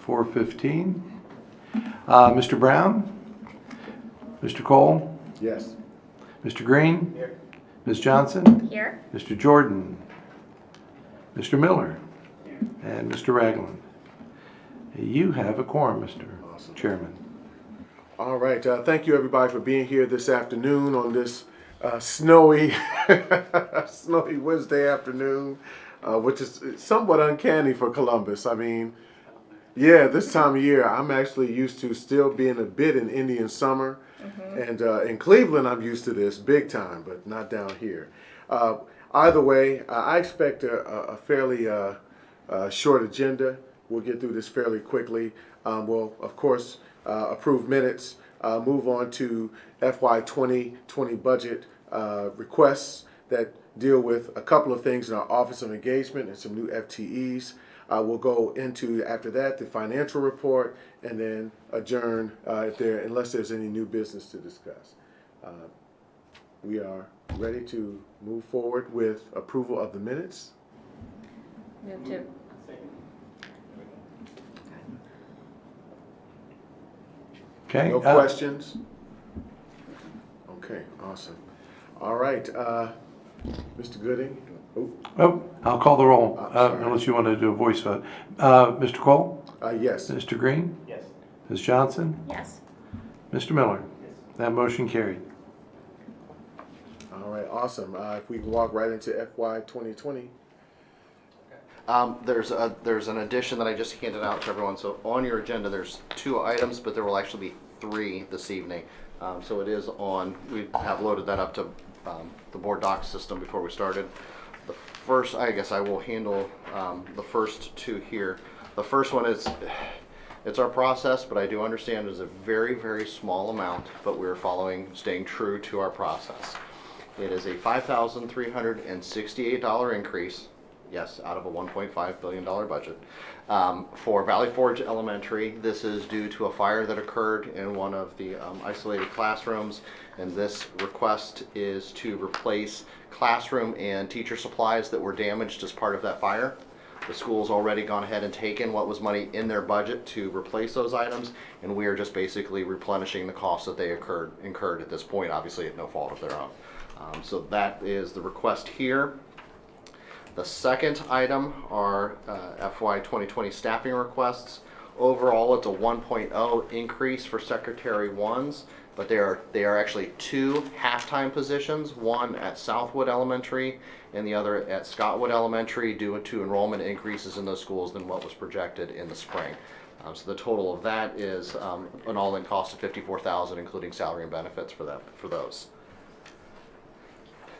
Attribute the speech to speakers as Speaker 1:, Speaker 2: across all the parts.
Speaker 1: 4:15. Mr. Brown? Mr. Cole?
Speaker 2: Yes.
Speaker 1: Mr. Green?
Speaker 2: Here.
Speaker 1: Ms. Johnson?
Speaker 3: Here.
Speaker 1: Mr. Jordan? Mr. Miller?
Speaker 2: Here.
Speaker 1: And Mr. Ragland. You have a quorum, Mr.
Speaker 2: Awesome.
Speaker 1: Chairman.
Speaker 2: All right. Thank you, everybody, for being here this afternoon on this snowy, snowy Wednesday afternoon, which is somewhat uncanny for Columbus. I mean, yeah, this time of year, I'm actually used to still being a bit in Indian summer. And in Cleveland, I'm used to this big time, but not down here. Either way, I expect a fairly short agenda. We'll get through this fairly quickly. We'll, of course, approve minutes, move on to FY 2020 budget requests that deal with a couple of things in our Office of Engagement and some new FTEs. We'll go into, after that, the financial report, and then adjourn unless there's any new business to discuss. We are ready to move forward with approval of the minutes.
Speaker 3: Move to.
Speaker 1: Okay.
Speaker 2: No questions? Okay, awesome. All right, Mr. Gooding. Oh,
Speaker 1: I'll call the roll,
Speaker 2: sorry.
Speaker 1: unless you want to do a voice vote. Mr. Cole?
Speaker 2: yes.
Speaker 1: Mr. Green?
Speaker 4: Yes.
Speaker 1: Ms. Johnson?
Speaker 3: Yes.
Speaker 1: Mr. Miller? That motion carried.
Speaker 2: All right, awesome. If we can walk right into FY 2020.
Speaker 4: There's an addition that I just handed out to everyone. So on your agenda, there's 2 items, but there will actually be 3 this evening. So it is on. We have loaded that up to the board docs system before we started. The first, I guess, I will handle the first 2 here. The first one is, it's our process, but I do understand it's a very, very small amount, but we're staying true to our process. It is a $5,368 increase. Yes, out of a $1.5 billion budget. For Valley Forge Elementary, this is due to a fire that occurred in one of the isolated classrooms, and this request is to replace classroom and teacher supplies that were damaged as part of that fire. The school's already gone ahead and taken what was money in their budget to replace those items, and we are just basically replenishing the costs that they incurred at this point, obviously at no fault of their own. So that is the request here. The second item are FY 2020 staffing requests. Overall, it's a 1.0 increase for Secretary 1s, but they are actually 2 half-time positions, one at Southwood Elementary and the other at Scottwood Elementary, due to enrollment increases in those schools than what was projected in the spring. So the total of that is an all-in cost of $54,000, including salary and benefits for those.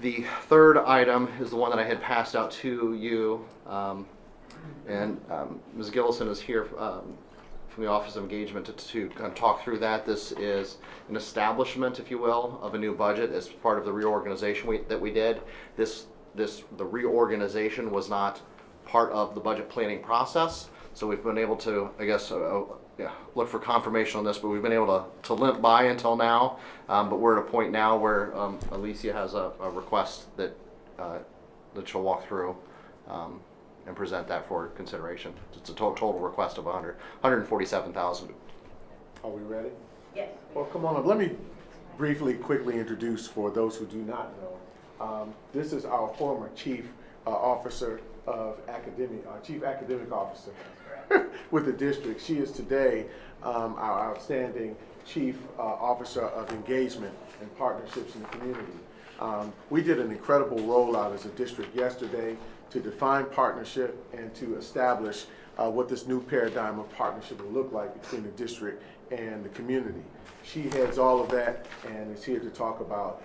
Speaker 4: The third item is the one that I had passed out to you, and Ms. Gillison is here from the Office of Engagement to kind of talk through that. This is an establishment, if you will, of a new budget as part of the reorganization that we did. The reorganization was not part of the budget planning process, so we've been able to, I guess, look for confirmation on this, but we've been able to limp by until now. But we're at a point now where Alicia has a request that she'll walk through and present that for consideration. It's a total request of $147,000.
Speaker 2: Are we ready?
Speaker 3: Yes.
Speaker 2: Well, come on up. Let me quickly introduce for those who do not know. This is our former chief officer of academic, our chief academic officer with the district. She is today our outstanding chief officer of engagement and partnerships in the community. We did an incredible rollout as a district yesterday to define partnership and to establish what this new paradigm of partnership will look like between the district and the community. She heads all of that and is here to talk about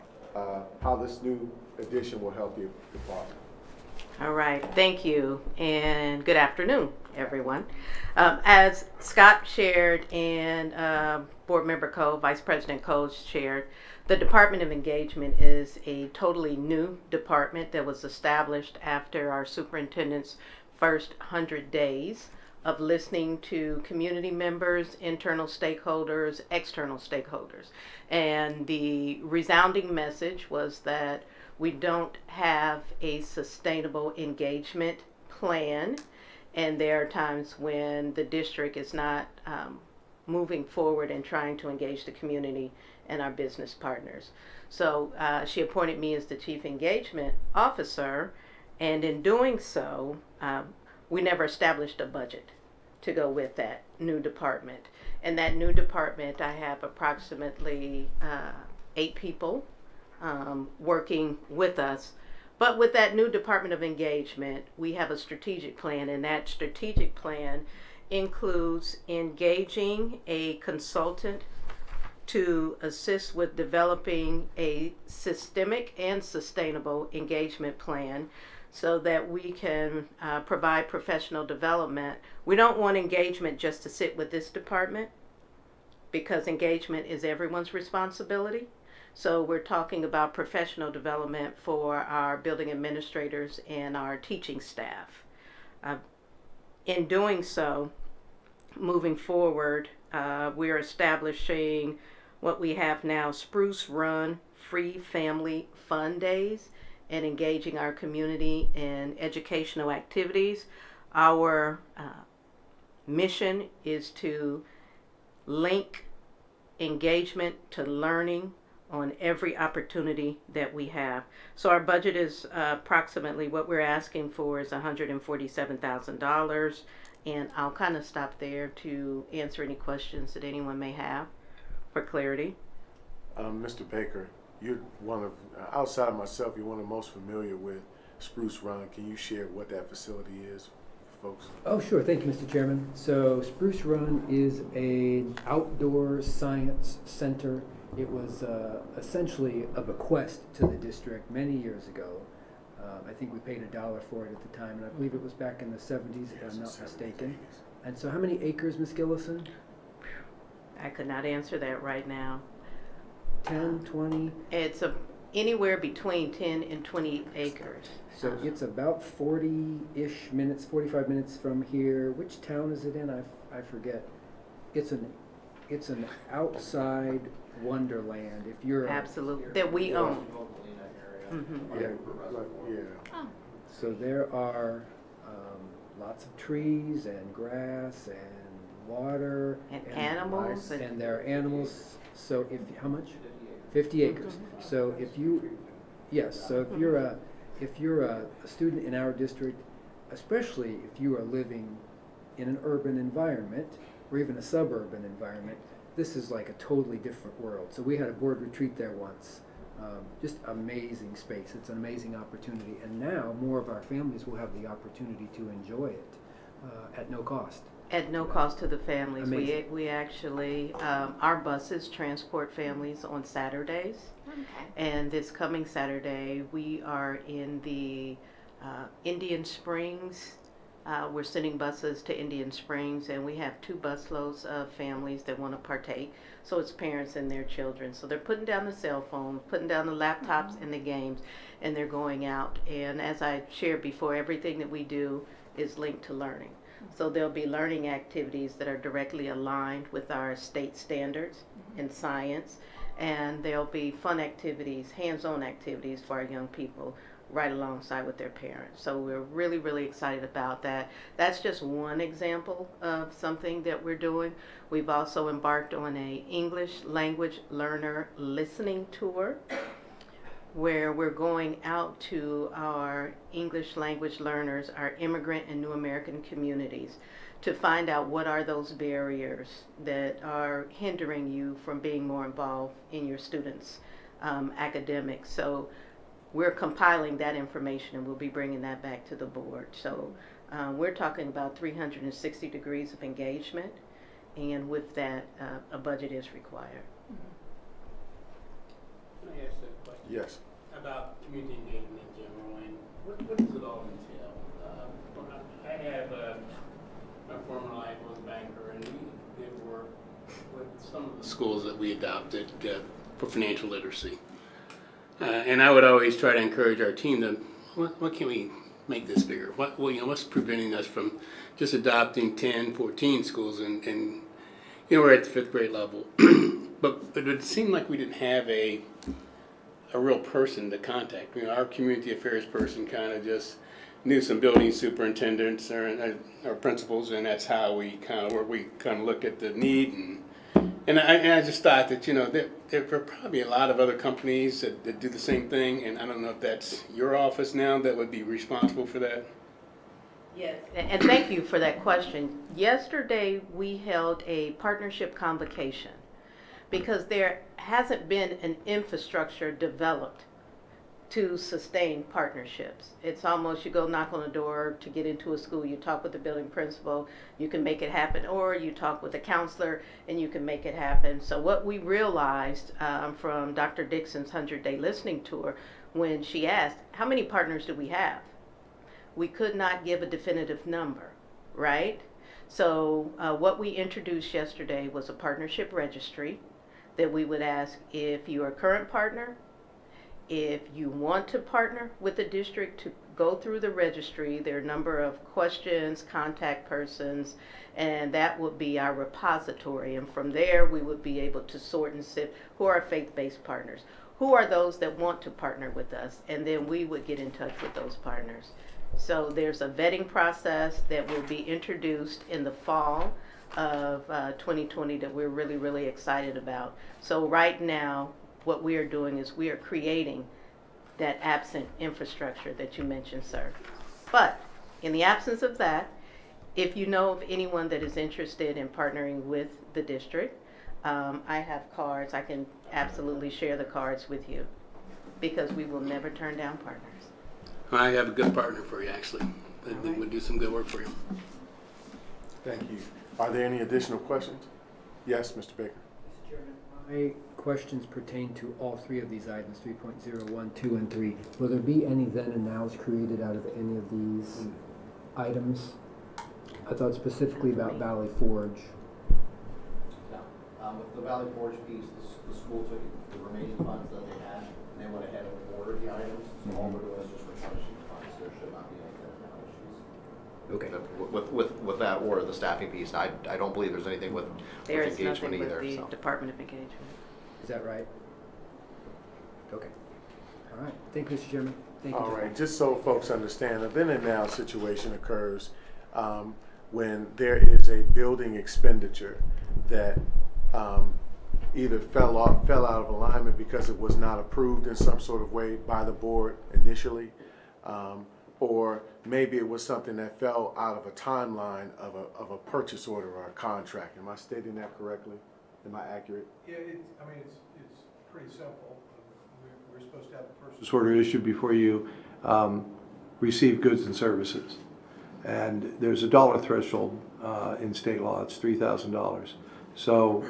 Speaker 2: how this new addition will help your department.
Speaker 5: All right, thank you, and good afternoon, everyone. As Scott shared and Board Member Coe, Vice President Coe shared, the Department of Engagement is a totally new department that was established after our superintendent's first 100 days of listening to community members, internal stakeholders, external stakeholders. And the resounding message was that we don't have a sustainable engagement plan, And there are times when the district is not moving forward and trying to engage the community and our business partners. So she appointed me as the Chief Engagement Officer, and in doing so, we never established a budget to go with that new department. And that new department, I have approximately 8 people working with us. But with that new Department of Engagement, we have a strategic plan, and that strategic plan includes engaging a consultant to assist with developing a systemic and sustainable engagement plan so that we can provide professional development. We don't want engagement just to sit with this department, because engagement is everyone's responsibility. So we're talking about professional development for our building administrators and our teaching staff. In doing so, moving forward, we're establishing what we have now, Spruce Run Free Family Fun Days, and engaging our community in educational activities. Our mission is to link engagement to learning on every opportunity that we have. So our budget is approximately, what we're asking for is $147,000, and I'll kind of stop there to answer any questions that anyone may have for clarity.
Speaker 2: Mr. Baker, you're one of, outside of myself, you're one of the most familiar with Spruce Run. Can you share what that facility is for folks?
Speaker 6: Oh, sure. Thank you, Mr. Chairman. So Spruce Run is an outdoor science center. It was essentially a bequest to the district many years ago. I think we paid $1 for it at the time, and I believe it was back in the 70s, if I'm not mistaken. And so how many acres, Ms. Gillison?
Speaker 5: I could not answer that right now.
Speaker 6: 10, 20?
Speaker 5: It's anywhere between 10 and 20 acres.
Speaker 6: So it's about 40-ish minutes, 45 minutes from here. Which town is it in? I forget. It's an outside wonderland. If you're
Speaker 5: Absolutely, that we own.
Speaker 2: Yeah.
Speaker 6: So there are lots of trees and grass and water
Speaker 5: And animals.
Speaker 6: and there are animals. So how much? 50 acres. So if you if you're a student in our district, especially if you are living in an urban environment or even a suburban environment, this is like a totally different world. So we had a board retreat there once. Just amazing space. It's an amazing opportunity. And now more of our families will have the opportunity to enjoy it at no cost.
Speaker 5: At no cost to the families.
Speaker 6: Amazing.
Speaker 5: We actually, our buses transport families on Saturdays.
Speaker 3: Okay.
Speaker 5: And this coming Saturday, we are in the Indian Springs. We're sending buses to Indian Springs, and we have 2 busloads of families that want to partake. So it's parents and their children. So they're putting down the cell phones, putting down the laptops and the games, and they're going out. And as I shared before, everything that we do is linked to learning. So there'll be learning activities that are directly aligned with our state standards in science, and there'll be fun activities, hands-on activities for our young people right alongside with their parents. So we're really, really excited about that. That's just one example of something that we're doing. We've also embarked on a English language learner listening tour, where we're going out to our English language learners, our immigrant and new American communities, to find out what are those barriers that are hindering you from being more involved in your students' academics. So we're compiling that information, and we'll be bringing that back to the board. So we're talking about 360 degrees of engagement, and with that, a budget is required.
Speaker 7: Can I ask a question?
Speaker 2: Yes.
Speaker 7: About community engagement in general, and what does it all entail? I have my former life was a banker, and we did work with some of the schools that we adopted for financial literacy. And I would always try to encourage our team to, what can we make this bigger? What's preventing us from just adopting 10, 14 schools and we're at the 5th grade level. but it seemed like we didn't have a real person to contact. Our community affairs person kind of just knew some building superintendents or principals, and that's how we kind of look at the need. And I just thought that, there are probably a lot of other companies that do the same thing, and I don't know if that's your office now that would be responsible for that.
Speaker 5: Yes, and thank you for that question. Yesterday, we held a partnership convocation because there hasn't been an infrastructure developed to sustain partnerships. It's almost you go knock on a door to get into a school, you talk with the building principal, you can make it happen, or you talk with a counselor and you can make it happen. So what we realized from Dr. Dixon's 100-day listening tour, when she asked, how many partners do we have? We could not give a definitive number, right? So what we introduced yesterday was a partnership registry that we would ask if you're a current partner, if you want to partner with the district, to go through the registry. There are a number of questions, contact persons, and that would be our repository. And from there, we would be able to sort and sift who are faith-based partners, who are those that want to partner with us, and then we would get in touch with those partners. So there's a vetting process that will be introduced in the fall of 2020 that we're really, really excited about. So right now, what we are doing is we are creating that absent infrastructure that you mentioned, sir. But in the absence of that, if you know of anyone that is interested in partnering with the district, I have cards. I can absolutely share the cards with you because we will never turn down partners.
Speaker 7: I have a good partner for you, actually. That would do some good work for you.
Speaker 2: Thank you. Are there any additional questions? Yes, Mr. Baker.
Speaker 6: Mr. Chairman, my questions pertain to all three of these items, 3.01, 2, and 3. Will there be any then and nows created out of any of these items? I thought specifically about Valley Forge.
Speaker 4: No. With the Valley Forge piece, the school took the remaining funds that they had, and they went ahead and ordered the items. So all we're doing is just replenishing the funds. There should not be any then and now issues.
Speaker 6: Okay.
Speaker 4: With that or the staffing piece, I don't believe there's anything with
Speaker 5: There is
Speaker 4: engagement
Speaker 5: nothing
Speaker 4: either.
Speaker 5: with the
Speaker 4: So.
Speaker 5: Department of Engagement.
Speaker 6: Is that right? Okay. All right. Thank you, Mr. Chairman. Thank you.
Speaker 2: All right, just so folks understand, a then and now situation occurs when there is a building expenditure that either fell out of alignment because it was not approved in some sort of way by the board initially, or maybe it was something that fell out of a timeline of a purchase order or a contract. Am I stating that correctly? Am I accurate?
Speaker 1: Yeah, it's pretty simple. We're supposed to have a purchase order issued before you receive goods and services. And there's a dollar threshold in state law, it's $3,000. So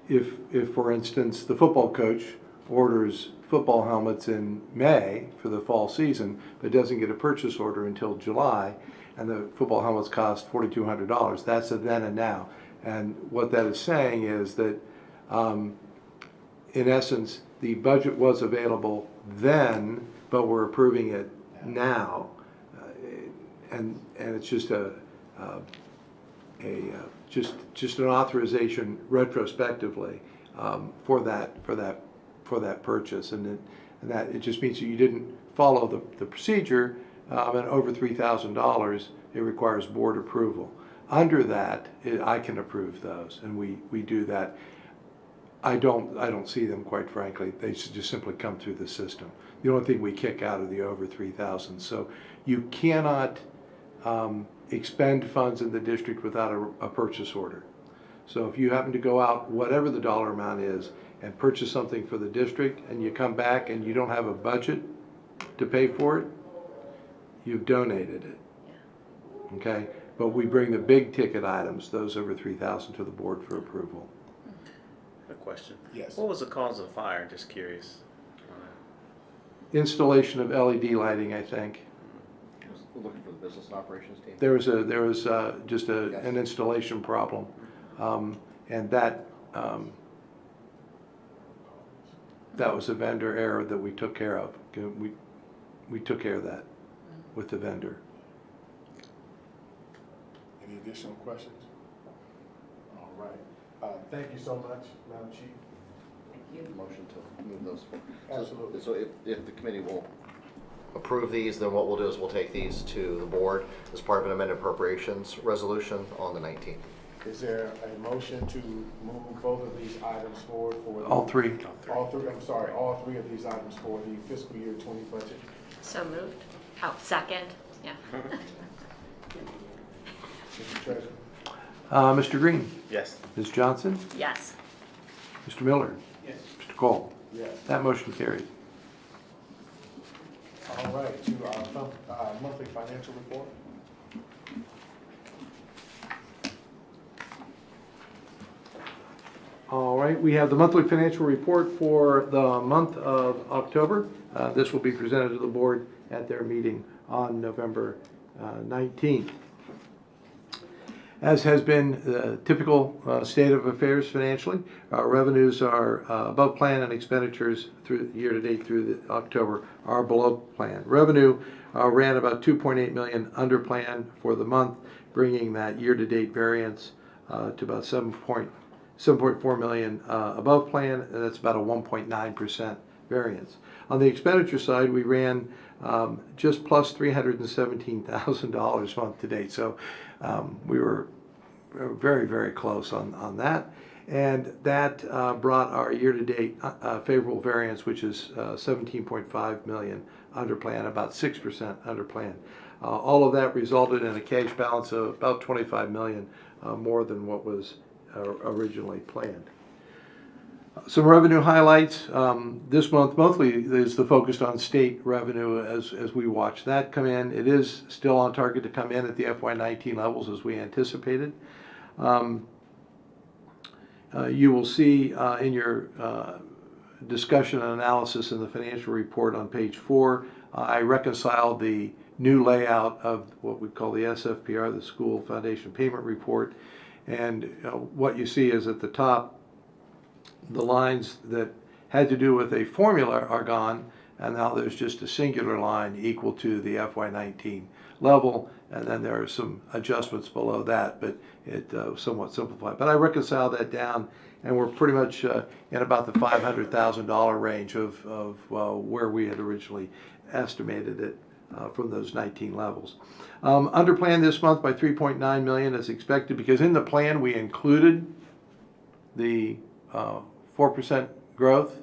Speaker 1: if, for instance, the football coach orders football helmets in May for the fall season, but doesn't get a purchase order until July, and the football helmets cost $4,200, that's a then and now. And what that is saying is that, in essence, the budget was available then, but we're approving it now, and it's just just an authorization retrospectively for that purchase, and that it just means that you didn't follow the procedure, and over $3,000 it requires board approval. Under that, I can approve those, and we do that. I don't see them, quite frankly. They should just simply come through the system. The only thing we kick out of the over 3,000. So you cannot expend funds in the district without a purchase order. So if you happen to go out, whatever the dollar amount is, and purchase something for the district, and you come back and you don't have a budget to pay for it, you've donated it. Okay? But we bring the big ticket items, those over 3,000, to the board for approval.
Speaker 8: A question.
Speaker 2: Yes.
Speaker 8: What was the cause of the fire? Just curious.
Speaker 1: Installation of LED lighting, I think.
Speaker 4: We're looking for the business and operations team.
Speaker 1: There was just an installation problem, and that was a vendor error that we took care of. We took care of that with the vendor.
Speaker 2: Any additional questions? All right. Thank you so much, Madam Chief.
Speaker 5: Thank you.
Speaker 4: Motion to move those forward.
Speaker 2: Absolutely.
Speaker 4: So if the committee will approve these, then what we'll do is we'll take these to the board as part of an amended appropriations resolution on the 19th.
Speaker 2: Is there a motion to move both of these items forward for the?
Speaker 1: All three.
Speaker 2: All three of these items for the fiscal year 20 budget?
Speaker 3: So moved. Oh, second, yeah.
Speaker 2: Mr. Treasurer?
Speaker 1: Mr. Green,
Speaker 8: Yes.
Speaker 1: Ms. Johnson,
Speaker 3: Yes.
Speaker 1: Mr. Miller,
Speaker 7: Yes.
Speaker 1: Mr. Cole.
Speaker 2: Yes.
Speaker 1: That motion carries.
Speaker 2: All right, to our monthly financial report.
Speaker 1: All right, we have the monthly financial report for the month of October. This will be presented to the board at their meeting on November 19th. As has been the typical state of affairs financially, our revenues are above plan and expenditures through year to date through October are below plan. Revenue ran about 2.8 million under plan for the month, bringing that year to date variance to about 7.4 million above plan, and that's about a 1.9% variance. On the expenditure side, we ran just plus $317,000 month to date, so we were very, very close on that. And that brought our year-to-date favorable variance, which is 17.5 million under plan, about 6% under plan. All of that resulted in a cash balance of about 25 million more than what was originally planned. Some revenue highlights. This monthly is the focused on state revenue as we watch that come in. It is still on target to come in at the FY19 levels as we anticipated. You will see in your discussion and analysis in the financial report on page 4, I reconciled the new layout of what we call the SFPR, the School Foundation Payment Report. And what you see is at the top, the lines that had to do with a formula are gone, and now there's just a singular line equal to the FY19 level, and then there are some adjustments below that, but it somewhat simplified. But I reconciled that down, and we're pretty much in about the $500,000 range of where we had originally estimated it from those 19 levels. Under plan this month by 3.9 million as expected, because in the plan we included the 4% growth,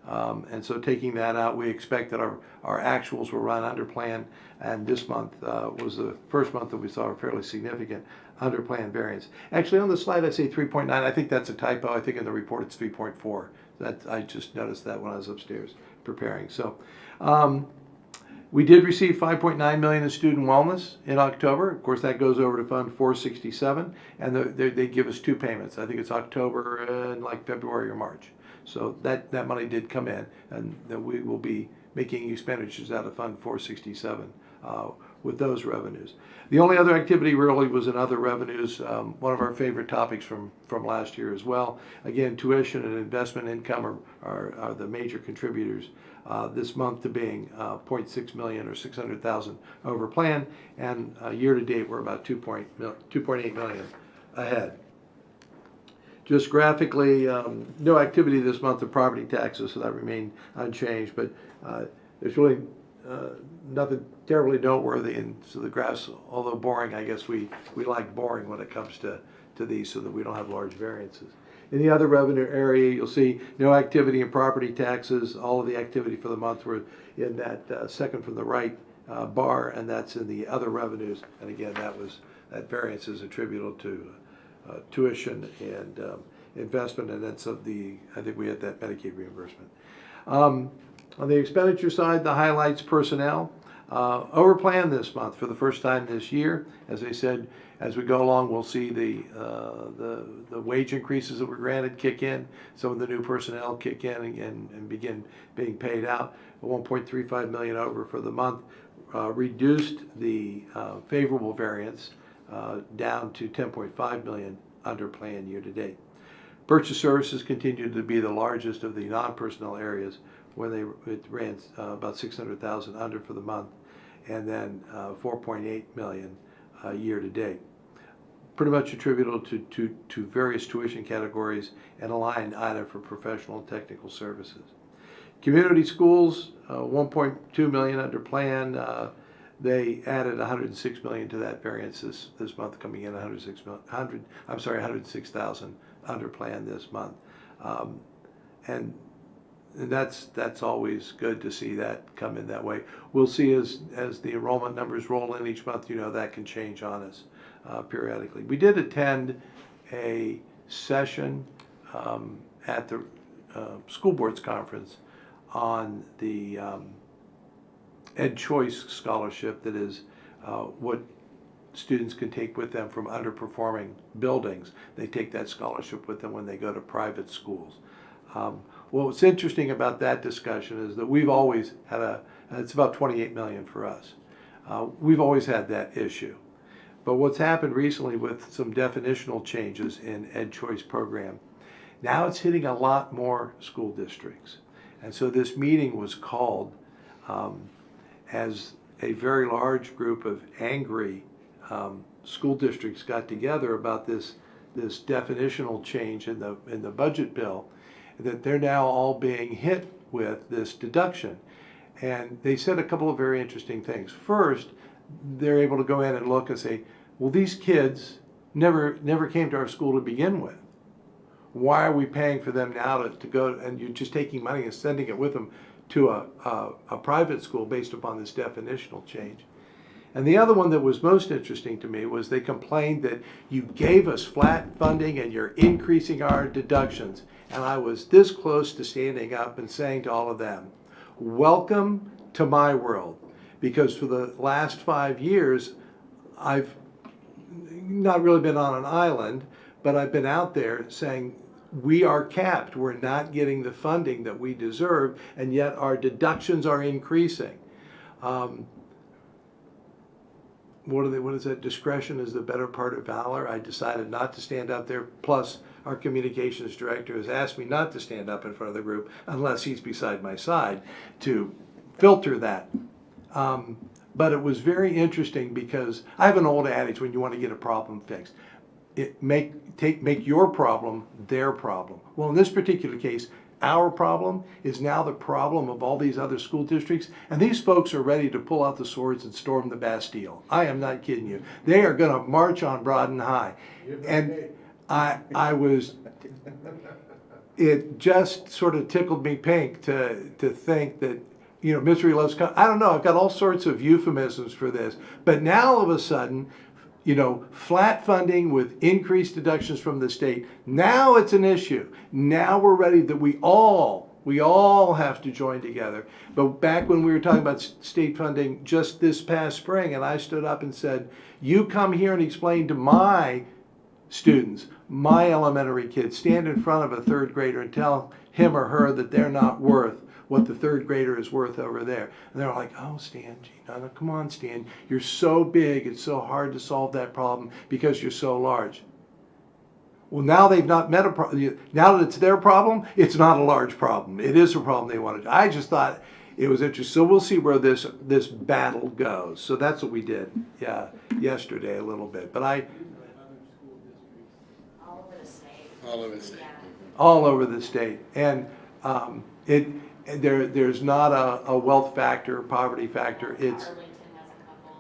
Speaker 1: and so taking that out, we expect that our actuals will run under plan, and this month was the first month that we saw a fairly significant under plan variance. Actually, on the slide I say 3.9. I think that's a typo. I think in the report it's 3.4. I just noticed that when I was upstairs preparing. So we did receive 5.9 million in student wellness in October. Of course, that goes over to Fund 467, and they give us 2 payments. I think it's October and like February or March. So that money did come in, and that we will be making expenditures out of Fund 467 with those revenues. The only other activity really was in other revenues, one of our favorite topics from last year as well. Again, tuition and investment income are the major contributors this month to being 0.6 million or 600,000 over plan, and year to date we're about 2.8 million ahead. Just graphically, no activity this month of property taxes, so that remained unchanged, but there's really nothing terribly noteworthy, and so the graphs, although boring, I guess we like boring when it comes to these so that we don't have large variances. In the other revenue area, you'll see no activity in property taxes. All of the activity for the month were in that second from the right bar, and that's in the other revenues, and again, that variance is attributable to tuition and investment, and then I think we had that Medicaid reimbursement. On the expenditure side, the highlights: personnel over plan this month for the first time this year. As I said, as we go along, we'll see the wage increases that were granted kick in. Some of the new personnel kick in and begin being paid out. 1.35 million over for the month, reduced the favorable variance down to 10.5 million under plan year to date. Purchase services continued to be the largest of the non-personnel areas, where it ran about 600,000 under for the month, and then 4.8 million year to date. Pretty much attributable to various tuition categories and a line item for professional and technical services. Community schools, 1.2 million under plan. They added 106 million to that variance this month, coming in 106,000 under plan this month. And that's always good to see that come in that way. We'll see as the enrollment numbers roll in each month, that can change on us periodically. We did attend a session at the school boards conference on the Ed Choice scholarship, that is what students can take with them from underperforming buildings. They take that scholarship with them when they go to private schools. What's interesting about that discussion is that we've always had it's about 28 million for us. We've always had that issue. But what's happened recently with some definitional changes in Ed Choice program, now it's hitting a lot more school districts. And so this meeting was called as a very large group of angry school districts got together about this definitional change in the budget bill, that they're now all being hit with this deduction. And they said a couple of very interesting things. First, they're able to go in and look and say, well, these kids never came to our school to begin with. Why are we paying for them now to go, and you're just taking money and sending it with them to a private school based upon this definitional change? And the other one that was most interesting to me was they complained that you gave us flat funding and you're increasing our deductions. And I was this close to standing up and saying to all of them, welcome to my world. Because for the last 5 years, I've not really been on an island, but I've been out there saying, we are capped. We're not getting the funding that we deserve, and yet our deductions are increasing. What is that? Discretion is the better part of valor. I decided not to stand up there. Plus, our communications director has asked me not to stand up in front of the group unless he's beside my side to filter that. But it was very interesting because I have an old adage: when you want to get a problem fixed, make your problem their problem. Well, in this particular case, our problem is now the problem of all these other school districts, and these folks are ready to pull out the swords and storm the Bastille. I am not kidding you. They are going to march on Broad and High. And it just sort of tickled me pink to think that, misery loves company. I don't know, I've got all sorts of euphemisms for this, but now all of a sudden, flat funding with increased deductions from the state. Now it's an issue. Now we're ready that we all have to join together. But back when we were talking about state funding just this past spring, and I stood up and said, you come here and explain to my students, my elementary kids, stand in front of a third grader and tell him or her that they're not worth what the third grader is worth over there. And they're like, oh, Stan, no, come on, Stan. You're so big, it's so hard to solve that problem because you're so large. Well, now they've not met a problem. Now that it's their problem, it's not a large problem. It is a problem they wanted. I just thought it was interesting. So we'll see where this battle goes. So that's what we did, yesterday a little bit. But
Speaker 3: All over the state.
Speaker 7: All over the state.
Speaker 1: all over the state. And there's not a wealth factor, poverty factor. It's
Speaker 3: Arlington has a couple,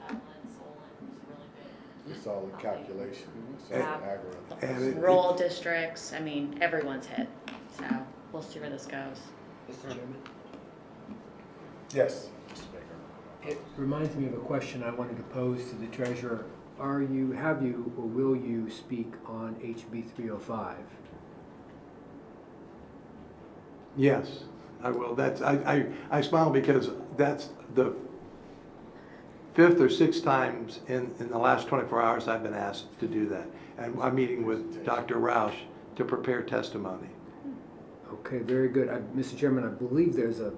Speaker 3: Evelyn, Solon was really big.
Speaker 2: It's all a calculation. It's all
Speaker 3: Yeah.
Speaker 2: an algorithm.
Speaker 1: and
Speaker 3: Rural districts, I mean, everyone's hit, so we'll see where this goes.
Speaker 6: Mr. Chairman?
Speaker 2: Yes, Mr. Baker.
Speaker 6: It reminds me of a question I wanted to pose to the treasurer. Have you, or will you speak on HB 305?
Speaker 1: Yes, I will. I smile because that's the 5th or 6th times in the last 24 hours I've been asked to do that. And I'm meeting with Dr. Roush to prepare testimony.
Speaker 6: Okay, very good. Mr. Chairman, I believe there's a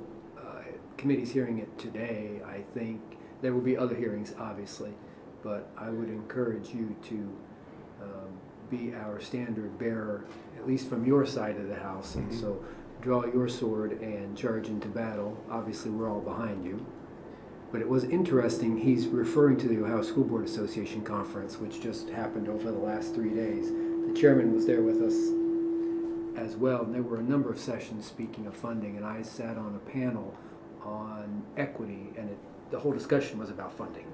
Speaker 6: committee's hearing it today. I think there will be other hearings, obviously, but I would encourage you to be our standard bearer, at least from your side of the house. And so draw your sword and charge into battle. Obviously, we're all behind you. But it was interesting, he's referring to the Ohio School Board Association conference, which just happened over the last 3 days. The chairman was there with us as well. And there were a number of sessions speaking of funding, and I sat on a panel on equity, and the whole discussion was about funding.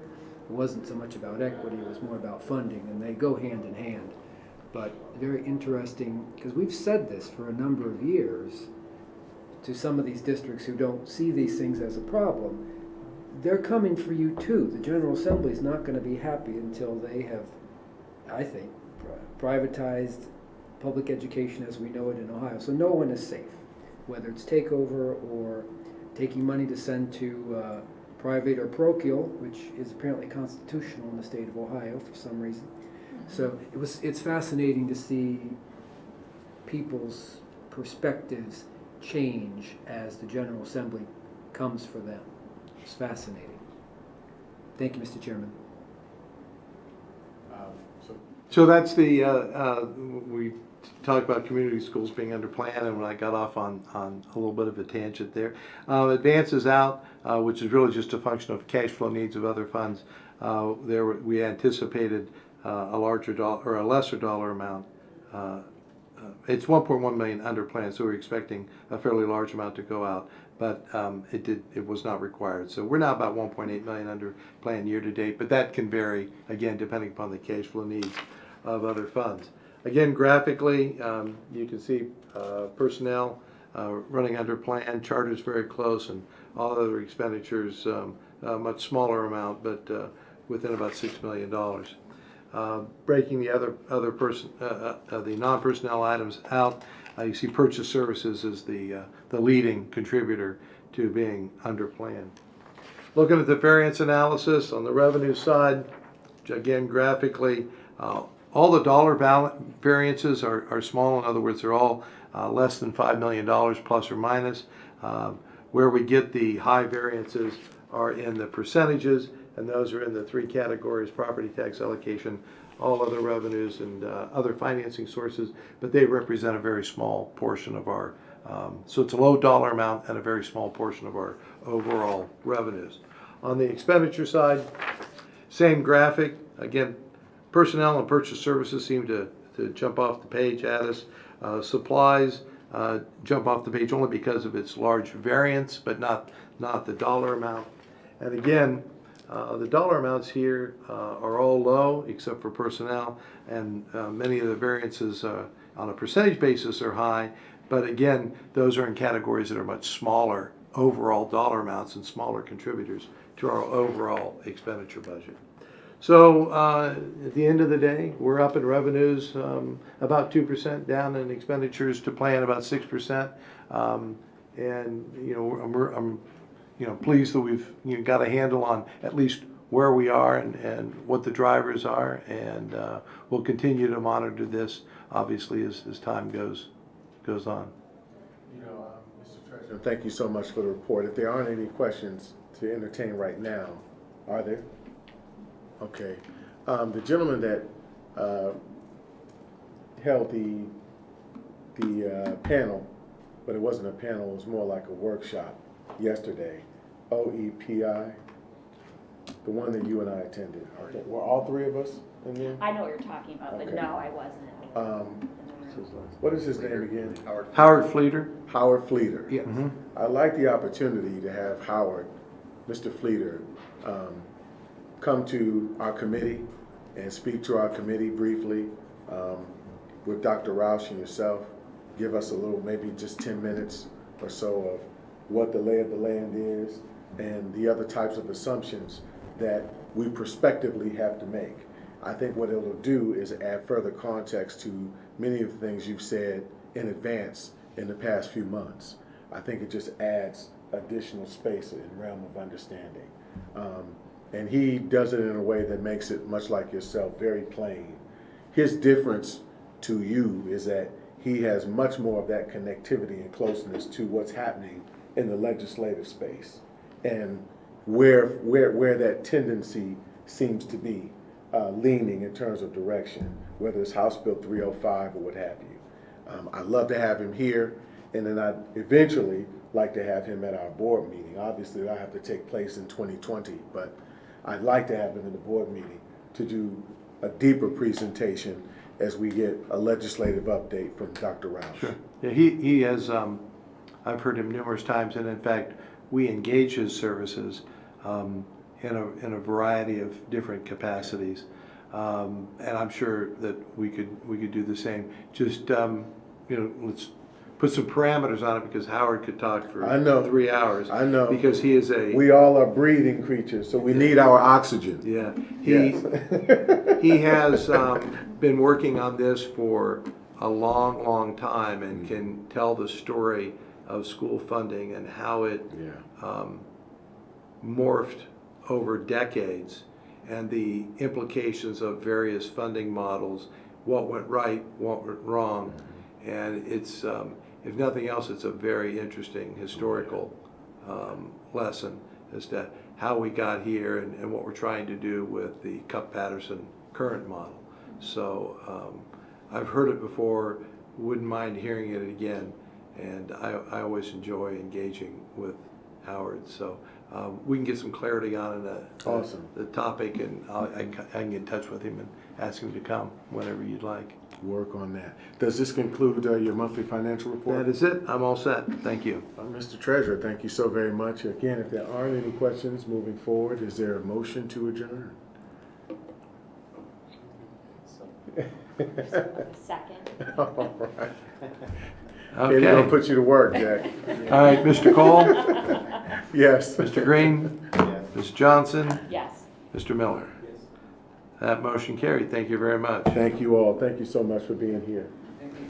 Speaker 6: It wasn't so much about equity, it was more about funding, and they go hand in hand. But very interesting, because we've said this for a number of years to some of these districts who don't see these things as a problem. They're coming for you too. The General Assembly is not going to be happy until they have, I think, privatized public education as we know it in Ohio. So no one is safe, whether it's takeover or taking money to send to private or parochial, which is apparently constitutional in the state of Ohio for some reason. So it's fascinating to see people's perspectives change as the General Assembly comes for them. It's fascinating. Thank you, Mr. Chairman.
Speaker 1: So that's we talked about community schools being under plan, and when I got off on a little bit of a tangent there. Advances out, which is really just a function of cash flow needs of other funds. We anticipated a larger dollar or a lesser dollar amount. It's 1.1 million under plan, so we're expecting a fairly large amount to go out, but it was not required. So we're now about 1.8 million under plan year to date, but that can vary again depending upon the cash flow needs of other funds. Again, graphically, you can see personnel running under plan, charters very close, and all other expenditures a much smaller amount, but within about $6 million. Breaking the the non-personnel items out, you see purchase services as the leading contributor to being under plan. Looking at the variance analysis on the revenue side, again graphically, all the dollar variances are small. In other words, they're all less than $5 million plus or minus. Where we get the high variances are in the percentages, and those are in the three categories: property tax allocation, all other revenues, and other financing sources, but they represent a very small portion of our, so it's a low dollar amount and a very small portion of our overall revenues. On the expenditure side, same graphic. Again, personnel and purchase services seem to jump off the page at us. Supplies jump off the page only because of its large variance, but not the dollar amount. And again, the dollar amounts here are all low except for personnel, and many of the variances on a percentage basis are high, but again, those are in categories that are much smaller overall dollar amounts and smaller contributors to our overall expenditure budget. So at the end of the day, we're up in revenues about 2%, down in expenditures to plan about 6%, and I'm pleased that we've got a handle on at least where we are and what the drivers are, and we'll continue to monitor this obviously as time goes on.
Speaker 2: Mr. Treasurer, thank you so much for the report. If there aren't any questions to entertain right now, are there? Okay. The gentleman that held the panel, but it wasn't a panel, it was more like a workshop yesterday, OEPI, the one that you and I attended. Were all three of us in there?
Speaker 3: I know what you're talking about, but
Speaker 2: Okay.
Speaker 3: no, I wasn't.
Speaker 2: What is his name again?
Speaker 1: Howard Fleeter.
Speaker 2: Howard Fleeter.
Speaker 6: Yeah.
Speaker 2: I'd like the opportunity to have Howard, Mr. Fleeter, come to our committee and speak to our committee briefly with Dr. Roush and yourself. Give us a little, maybe just 10 minutes or so of what the lay of the land is and the other types of assumptions that we prospectively have to make. I think what it'll do is add further context to many of the things you've said in advance in the past few months. I think it just adds additional space and realm of understanding. And he does it in a way that makes it, much like yourself, very plain. His difference to you is that he has much more of that connectivity and closeness to what's happening in the legislative space and where that tendency seems to be leaning in terms of direction, whether it's House Bill 305 or what have you. I'd love to have him here, and then I'd eventually like to have him at our board meeting. Obviously, that'll have to take place in 2020, but I'd like to have him in the board meeting to do a deeper presentation as we get a legislative update from Dr. Roush.
Speaker 1: Sure. Yeah, he has, I've heard him numerous times, and in fact, we engage his services in a variety of different capacities. And I'm sure that we could do the same. Just, let's put some parameters on it, because Howard could talk for
Speaker 2: I know.
Speaker 1: 3 hours.
Speaker 2: I know.
Speaker 1: Because he is a,
Speaker 2: We all are breathing creatures, so we need our oxygen.
Speaker 1: yeah,
Speaker 2: Yes.
Speaker 1: he has been working on this for a long, long time, and can tell the story of school funding and how it
Speaker 2: Yeah.
Speaker 1: morphed over decades, and the implications of various funding models, what went right, what went wrong. And it's, if nothing else, it's a very interesting historical lesson as to how we got here and what we're trying to do with the Cup-Patterson current model. So I've heard it before, wouldn't mind hearing it again, and I always enjoy engaging with Howard. So we can get some clarity on
Speaker 2: Awesome.
Speaker 1: the topic, and I can get in touch with him and ask him to come whenever you'd like.
Speaker 2: Work on that. Does this conclude your monthly financial report?
Speaker 1: That is it. I'm all set. Thank you.
Speaker 2: Mr. Treasurer, thank you so very much. Again, if there aren't any questions moving forward, is there a motion to adjourn?
Speaker 3: Second.
Speaker 2: All right. Okay, we're gonna
Speaker 1: Okay.
Speaker 2: put you to work, Jack.
Speaker 1: All right, Mr. Cole,
Speaker 2: Yes.
Speaker 1: Mr. Green, Ms. Johnson,
Speaker 3: Yes.
Speaker 1: Mr. Miller. That motion carried. Thank you very much.
Speaker 2: Thank you all. Thank you so much for being here.